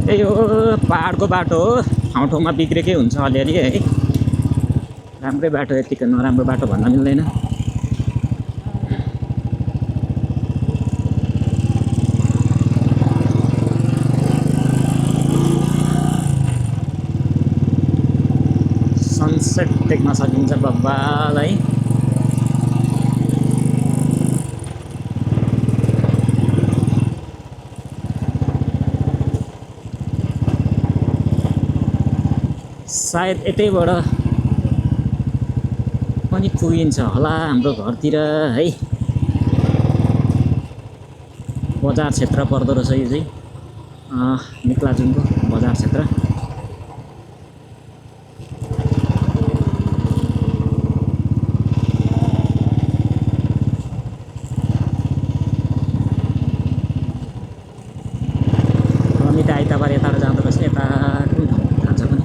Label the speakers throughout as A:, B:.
A: त्यही हो पहाडको बाटो हो, ठाउँ ठाउँमा बिग्रेकै हुन्छ अलिअलि है। राम्रै बाटो यतिको नराम्रो बाटो भन्न मिल्दैन। सनसेट देख्न सकिन्छ बब्बाल है। सायद यतैबाट पनि पुगिन्छ होला हाम्रो घरतिर है। बजार क्षेत्र पर्दो रहेछ यो चाहिँ निक्लाजुङको बजार क्षेत्र। रमिता आइतबार यताबाट जाँदो रहेछ, यता कुन ठाउँ जान्छ पनि।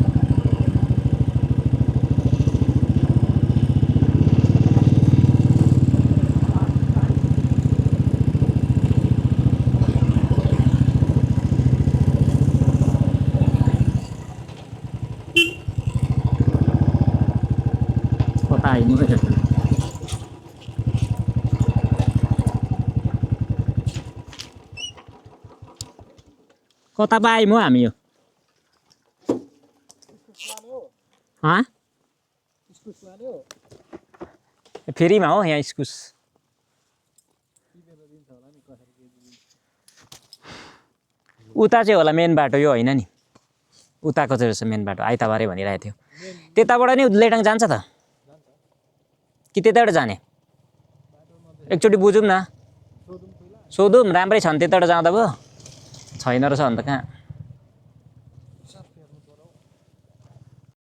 A: कता आइनु रहेछ कता पो आयौँ हौ हामी यो? फेरिमा हो यहाँ इस्कुस। उता चाहिँ होला मेन बाटो, यो होइन नि। उताको चाहिँ रहेछ मेन बाटो, आइतबारे भनिरहेको थियो। त्यताबाट नि लेटाङ जान्छ त कि त्यताबाट जाने? एकचोटि बुझौँ न, सोधौँ। राम्रै छ भने त्यताबाट जाँदा भयो, छैन रहेछ भने त कहाँ।